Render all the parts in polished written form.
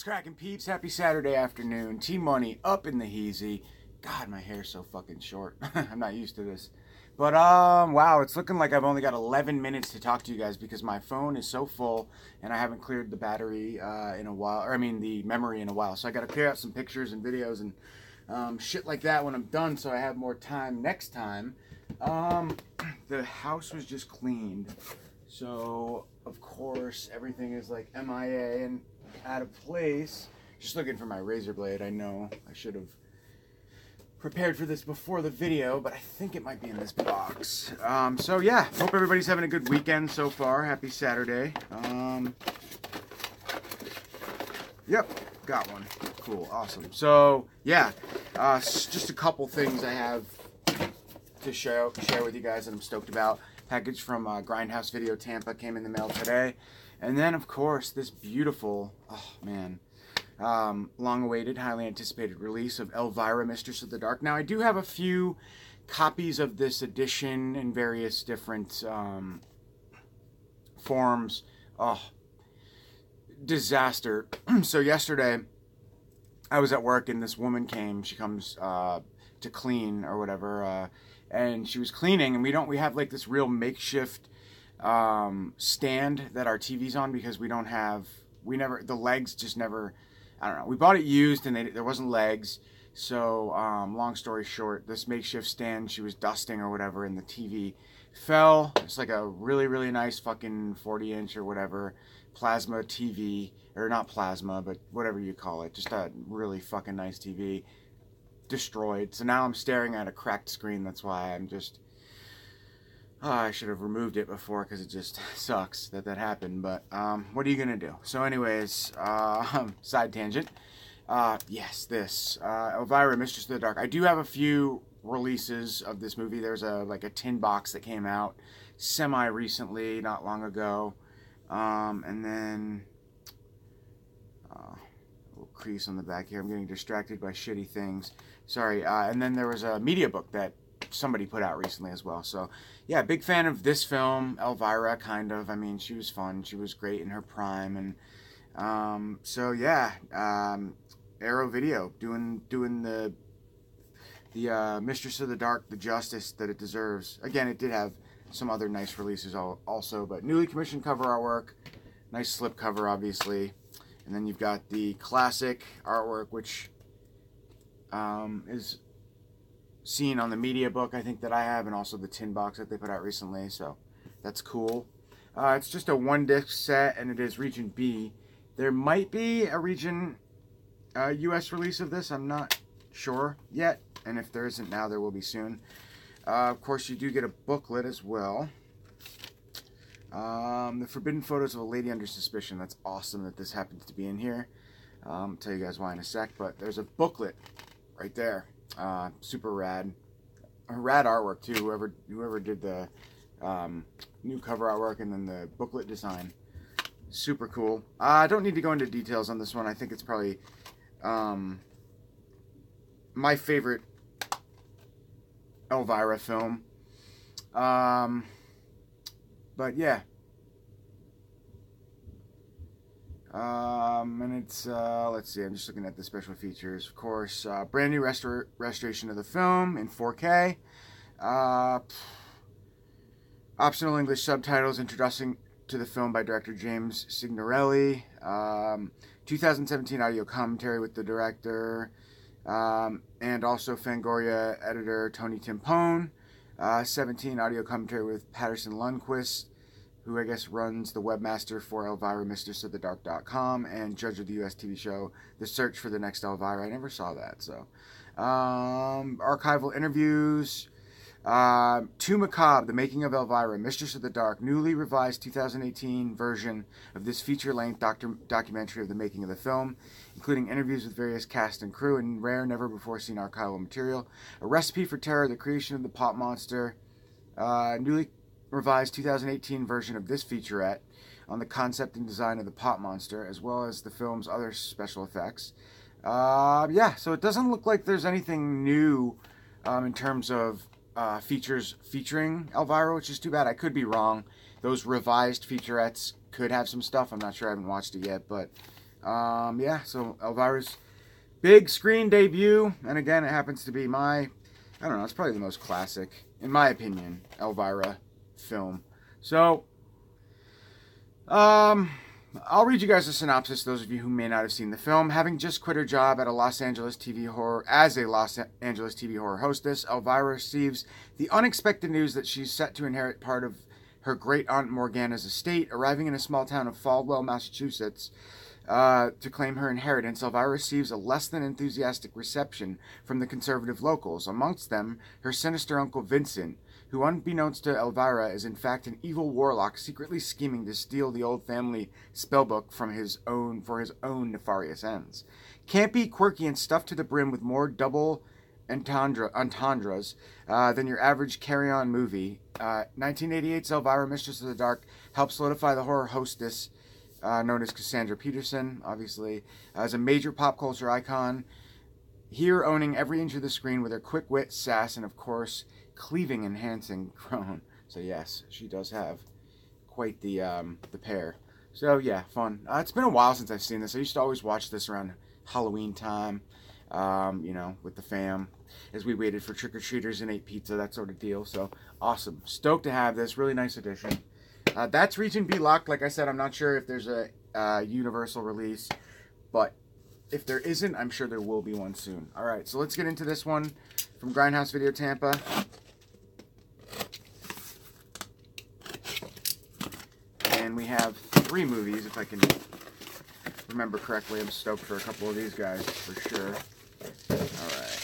What's cracking, peeps? Happy Saturday afternoon. T-Money up in the heezy. God, my hair's so fucking short. I'm not used to this. But, wow, it's looking like I've only got 11 minutes to talk to you guys because my phone is so full and I haven't cleared the battery in a while, or I mean the memory in a while. So I got to clear out some pictures and videos and shit like that when I'm done so I have more time next time. The house was just cleaned. So, of course, everything is like MIA and out of place. Just looking for my razor blade. I know I should have prepared for this before the video, but I think it might be in this box. So yeah, hope everybody's having a good weekend so far. Happy Saturday. Yep, got one. Cool, awesome. So yeah, just a couple things I have to share with you guys that I'm stoked about. Package from Grindhouse Video Tampa came in the mail today. And then, of course, this beautiful, oh man, long-awaited, highly anticipated release of Elvira, Mistress of the Dark. Now, I do have a few copies of this edition in various different forms. Oh, disaster. So yesterday, I was at work and this woman came. She comes to clean or whatever, and she was cleaning, and we have like this real makeshift stand that our TV's on because the legs just never, I don't know. We bought it used and there wasn't legs. So, long story short, this makeshift stand she was dusting or whatever and the TV fell. It's like a really, really nice fucking 40-inch or whatever plasma TV, or not plasma, but whatever you call it. Just a really fucking nice TV. Destroyed. So now I'm staring at a cracked screen. That's why I'm just... I should have removed it before because it just sucks that happened, but what are you gonna do? So anyways, side tangent. Yes, this Elvira, Mistress of the Dark. I do have a few releases of this movie. There's like a tin box that came out semi-recently, not long ago, and then a little crease on the back here. I'm getting distracted by shitty things. Sorry. And then there was a media book that somebody put out recently as well. So yeah, big fan of this film, Elvira, kind of. I mean, she was fun. She was great in her prime. And so yeah, Arrow Video doing the Mistress of the Dark the justice that it deserves. Again, it did have some other nice releases also, but newly commissioned cover artwork, nice slip cover obviously, and then you've got the classic artwork which is seen on the media book I think that I have, and also the tin box that they put out recently, so that's cool. It's just a 1-disc set and it is region B. There might be a region US release of this, I'm not sure yet, and if there isn't now, there will be soon. Of course, you do get a booklet as well. The Forbidden Photos of a Lady Under Suspicion. That's awesome that this happens to be in here. I'll tell you guys why in a sec, but there's a booklet right there. Super rad. Rad artwork too, whoever did the new cover artwork and then the booklet design. Super cool. I don't need to go into details on this one. I think it's probably my favorite Elvira film. But yeah. And it's, let's see, I'm just looking at the special features. Of course, brand new restoration of the film in 4K. Optional English subtitles introducing to the film by director James Signorelli. 2017 audio commentary with the director. And also Fangoria editor Tony Timpone. 17 audio commentary with Patterson Lundquist, who I guess runs the webmaster for Elvira, mistressofthedark.com, and judge of the US TV show The Search for the Next Elvira. I never saw that, so. Archival interviews. Too Macabre, The Making of Elvira, Mistress of the Dark, newly revised 2018 version of this feature-length documentary of the making of the film, including interviews with various cast and crew and rare, never-before-seen archival material. A Recipe for Terror, the creation of the Pop Monster, newly revised 2018 version of this featurette on the concept and design of the Pop Monster, as well as the film's other special effects. Yeah, so it doesn't look like there's anything new in terms of features featuring Elvira, which is too bad. I could be wrong. Those revised featurettes could have some stuff. I'm not sure. I haven't watched it yet, but Yeah, so Elvira's big screen debut, and again, it happens to be I don't know, it's probably the most classic, in my opinion, Elvira film. So, I'll read you guys a synopsis, those of you who may not have seen the film. Having just quit her job at a Los Angeles TV horror hostess, Elvira receives the unexpected news that she's set to inherit part of her great aunt Morgana's estate. Arriving in a small town of Faldwell, Massachusetts, to claim her inheritance, Elvira receives a less than enthusiastic reception from the conservative locals, amongst them her sinister uncle Vincent, who, unbeknownst to Elvira, is in fact an evil warlock secretly scheming to steal the old family spellbook for his own nefarious ends. Campy, quirky, and stuffed to the brim with more double entendres than your average carry-on movie, 1988's Elvira, Mistress of the Dark, helped solidify the horror hostess known as Cassandra Peterson, obviously, as a major pop culture icon, here owning every inch of the screen with her quick wit, sass, and of course, cleaving enhancing groan. So yes, she does have quite the pair. So yeah, fun. It's been a while since I've seen this. I used to always watch this around Halloween time, with the fam, as we waited for trick-or-treaters and ate pizza, that sort of deal. So awesome. Stoked to have this. Really nice edition. That's Region B locked. Like I said, I'm not sure if there's a universal release, but if there isn't, I'm sure there will be one soon. All right, so let's get into this one from Grindhouse Video Tampa. And we have 3 movies, if I can remember correctly. I'm stoked for a couple of these guys, for sure. All right.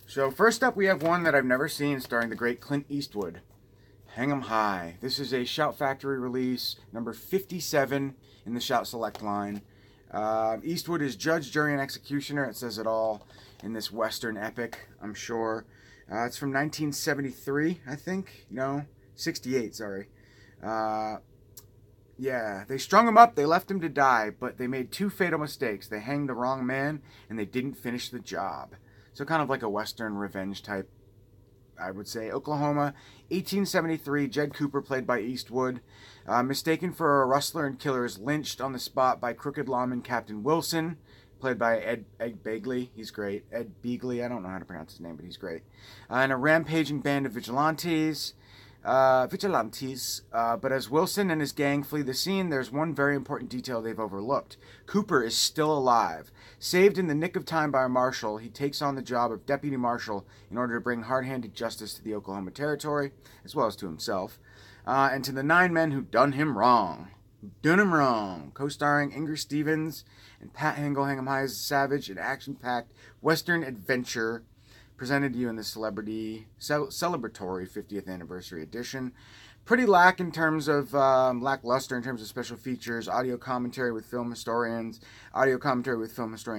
So first up, we have one that I've never seen, starring the great Clint Eastwood. Hang 'em High. This is a Shout Factory release, number 57 in the Shout Select line. Eastwood is judge, jury, and executioner. It says it all in this Western epic, I'm sure. It's from 1973, I think. No, 68, sorry. Yeah, they strung him up, they left him to die, but they made 2 fatal mistakes. They hanged the wrong man, and they didn't finish the job. So kind of like a Western revenge type, I would say. Oklahoma, 1873, Jed Cooper, played by Eastwood, mistaken for a rustler and killer, is lynched on the spot by crooked lawman Captain Wilson, played by Ed Begley. He's great. Ed Begley, I don't know how to pronounce his name, but he's great. And a rampaging band of vigilantes. But as Wilson and his gang flee the scene, there's one very important detail they've overlooked. Cooper is still alive. Saved in the nick of time by a marshal, he takes on the job of deputy marshal in order to bring hard-handed justice to the Oklahoma Territory, as well as to himself, and to the 9 men who done him wrong. Co-starring Inger Stevens and Pat Hingle. Hang 'em High is a savage and action-packed Western adventure presented to you in the celebratory 50th anniversary edition. Pretty lackluster in terms of special features, audio commentary with film historian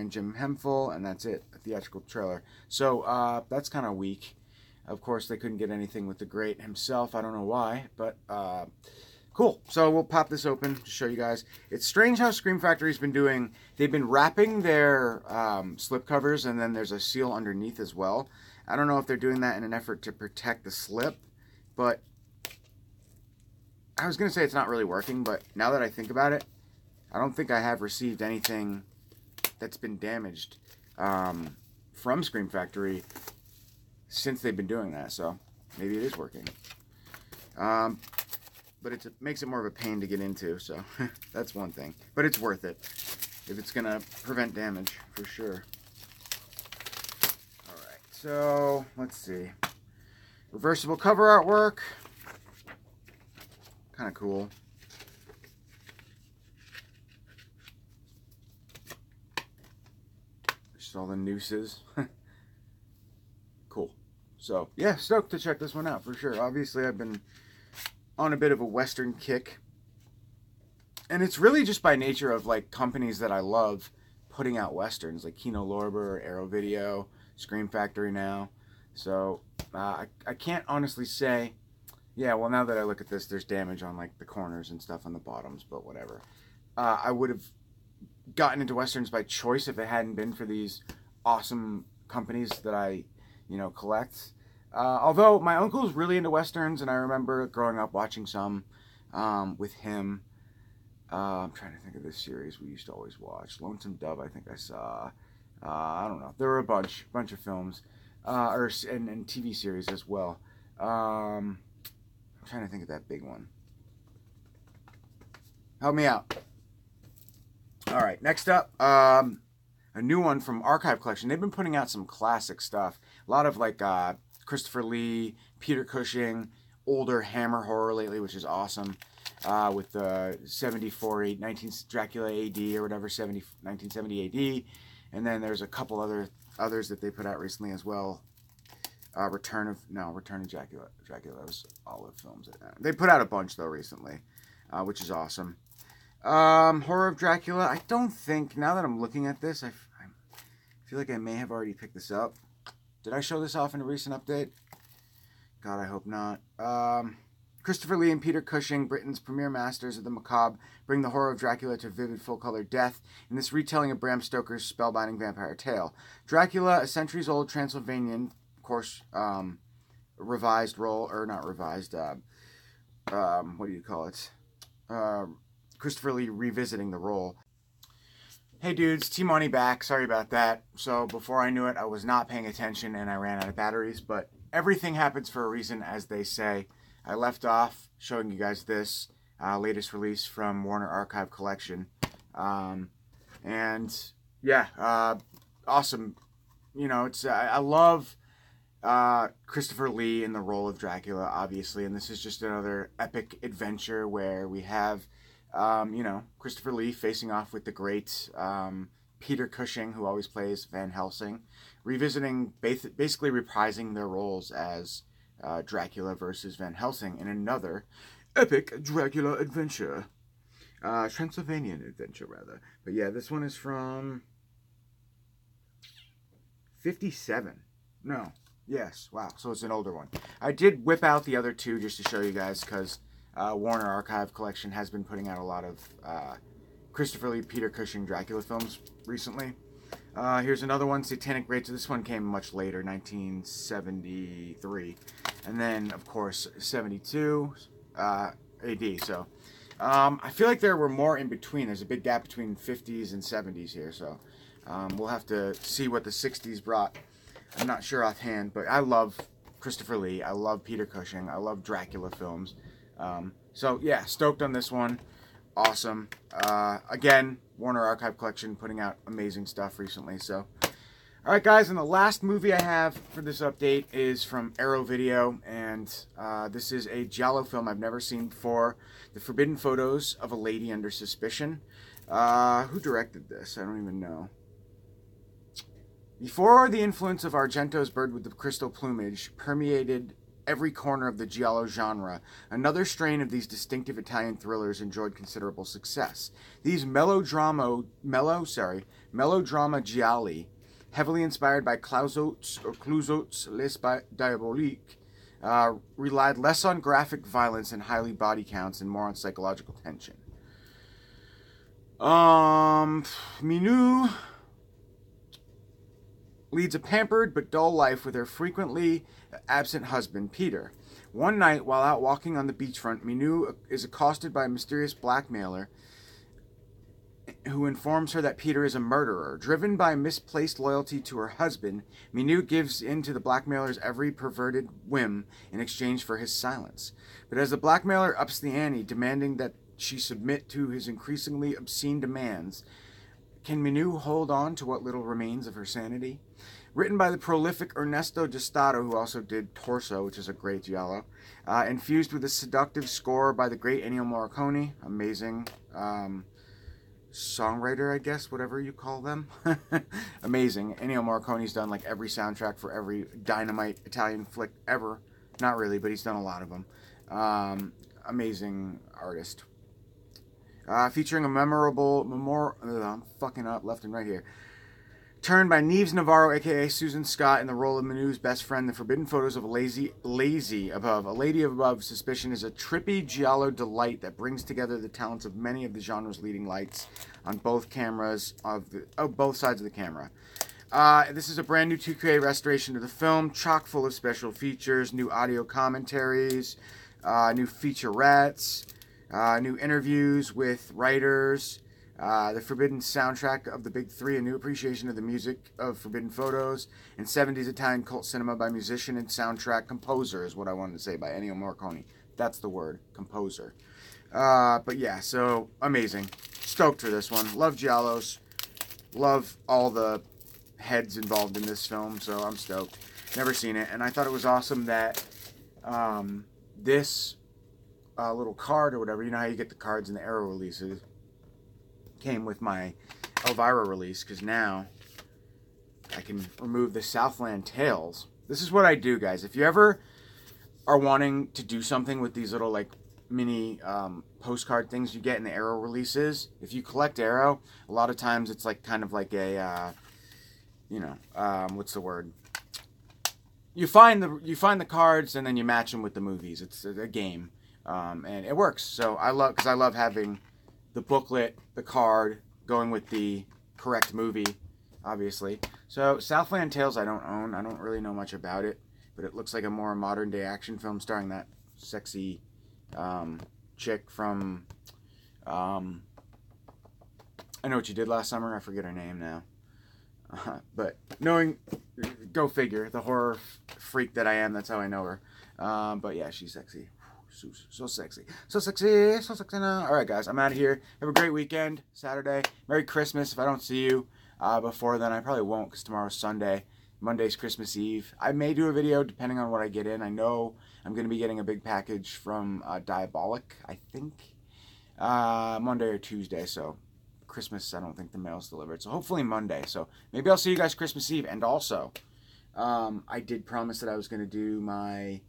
Jim Hemphill, and that's it, a theatrical trailer. So that's kind of weak. Of course, they couldn't get anything with the great himself. I don't know why, but cool. So we'll pop this open to show you guys. It's strange how Scream Factory's been doing. They've been wrapping their slipcovers, and then there's a seal underneath as well. I don't know if they're doing that in an effort to protect the slip, but I was going to say it's not really working, but now that I think about it, I don't think I have received anything that's been damaged from Scream Factory since they've been doing that, so maybe it is working. But it makes it more of a pain to get into, so that's one thing. But it's worth it if it's going to prevent damage, for sure. Alright, so let's see. Reversible cover artwork. Kind of cool. Just all the nooses. Cool. So, yeah, stoked to check this one out, for sure. Obviously, I've been on a bit of a Western kick. And it's really just by nature of, like, companies that I love putting out Westerns, like Kino Lorber, Arrow Video, Scream Factory now. So, I can't honestly say, yeah, well, now that I look at this, there's damage on, like, the corners and stuff on the bottoms, but whatever. I would have gotten into Westerns by choice if it hadn't been for these awesome companies that I, collect. Although my uncle's really into Westerns, and I remember growing up watching some with him. I'm trying to think of this series we used to always watch. Lonesome Dove, I think I saw. I don't know. There were a bunch of films, and TV series as well. I'm trying to think of that big one. Help me out. All right, next up, a new one from Archive Collection. They've been putting out some classic stuff. A lot of like Christopher Lee, Peter Cushing, older Hammer horror lately, which is awesome. With the 74 Dracula AD or whatever, 1970 AD. And then there's a couple others that they put out recently as well. Return of Dracula. Dracula was Olive Films. They put out a bunch though recently, which is awesome. Horror of Dracula. I don't think, now that I'm looking at this, I feel like I may have already picked this up. Did I show this off in a recent update? God, I hope not. Christopher Lee and Peter Cushing, Britain's premier masters of the macabre, bring the horror of Dracula to vivid, full-color death in this retelling of Bram Stoker's spellbinding vampire tale. Dracula, a centuries-old Transylvanian, of course, revised role, or not revised, what do you call it? Christopher Lee revisiting the role. Hey dudes, T-Money back. Sorry about that. So before I knew it, I was not paying attention and I ran out of batteries, but everything happens for a reason, as they say. I left off showing you guys this latest release from Warner Archive Collection. And yeah, awesome. You know, it's I love Christopher Lee in the role of Dracula, obviously, and this is just another epic adventure where we have you know, Christopher Lee facing off with the great Peter Cushing, who always plays Van Helsing, revisiting, basically reprising their roles as Dracula versus Van Helsing in another epic Dracula adventure. Transylvanian adventure, rather. But yeah, this one is from 57. No. Yes. Wow. So it's an older one. I did whip out the other two just to show you guys, because Warner Archive Collection has been putting out a lot of Christopher Lee, Peter Cushing Dracula films recently. Here's another one, Satanic Raids. This one came much later, 1973. And then, of course, 72 AD. So I feel like there were more in between. There's a big gap between 50s and 70s here. So we'll have to see what the 60s brought. I'm not sure offhand, but I love Christopher Lee. I love Peter Cushing. I love Dracula films. So yeah, stoked on this one. Awesome. Again, Warner Archive Collection putting out amazing stuff recently. So, all right, guys, and the last movie I have for this update is from Arrow Video, and this is a giallo film I've never seen before. The Forbidden Photos of a Lady Under Suspicion. Who directed this? I don't even know. Before the influence of Argento's Bird with the Crystal Plumage permeated every corner of the giallo genre, another strain of these distinctive Italian thrillers enjoyed considerable success. These melodrama gialli, heavily inspired by Clouzot's Les Diaboliques, relied less on graphic violence and highly body counts and more on psychological tension. Minou leads a pampered but dull life with her frequently absent husband, Peter. One night, while out walking on the beachfront, Minou is accosted by a mysterious blackmailer who informs her that Peter is a murderer. Driven by misplaced loyalty to her husband, Minou gives in to the blackmailer's every perverted whim in exchange for his silence. But as the blackmailer ups the ante, demanding that she submit to his increasingly obscene demands, can Minou hold on to what little remains of her sanity? Written by the prolific Ernesto Giustato, who also did Torso, which is a great giallo, infused with a seductive score by the great Ennio Morricone, amazing songwriter, I guess, whatever you call them. Amazing. Ennio Morricone's done like every soundtrack for every dynamite Italian flick ever. Not really, but he's done a lot of them. Amazing artist. Featuring a memorable I'm fucking up left and right here. Turned by Neves Navarro, a.k.a. Susan Scott, in the role of Minou's best friend. The Forbidden Photos of a Lady Above Suspicion is a trippy giallo delight that brings together the talents of many of the genre's leading lights on both cameras both sides of the camera. This is a brand new 2K restoration of the film, chock full of special features, new audio commentaries, new featurettes. New interviews with writers. The Forbidden soundtrack of the Big Three, a new appreciation of the music of Forbidden Photos, and 70s Italian cult cinema by musician and soundtrack composer is what I wanted to say, by Ennio Morricone. That's the word, composer. But yeah, so amazing. Stoked for this one. Love Giallos. Love all the heads involved in this film, so I'm stoked. Never seen it, and I thought it was awesome that this little card or whatever, you know how you get the cards in the Arrow releases, came with my Elvira release, because now I can remove the Southland Tales. This is what I do, guys. If you ever are wanting to do something with these little like mini postcard things you get in the Arrow releases, if you collect Arrow, a lot of times it's like kind of like a what's the word? You find the cards and then you match them with the movies. It's a game, and it works. So I love having the booklet, the card, going with the correct movie, obviously. So Southland Tales I don't own. I don't really know much about it, but it looks like a more modern day action film starring that sexy chick from I Know What You Did Last Summer. I forget her name now. But go figure, the horror freak that I am, that's how I know her. But yeah, she's sexy. So sexy. So sexy. So sexy now. Alright, guys, I'm out of here. Have a great weekend. Saturday. Merry Christmas. If I don't see you before then, I probably won't, because tomorrow's Sunday. Monday's Christmas Eve. I may do a video depending on what I get in. I know I'm going to be getting a big package from Diabolic, I think, Monday or Tuesday. So Christmas, I don't think the mail's delivered. So hopefully Monday. So maybe I'll see you guys Christmas Eve. And also, I did promise that I was going to do my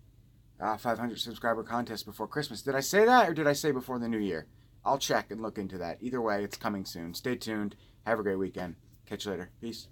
500 subscriber contest before Christmas. Did I say that, or did I say before the new year? I'll check and look into that. Either way, it's coming soon. Stay tuned. Have a great weekend. Catch you later. Peace.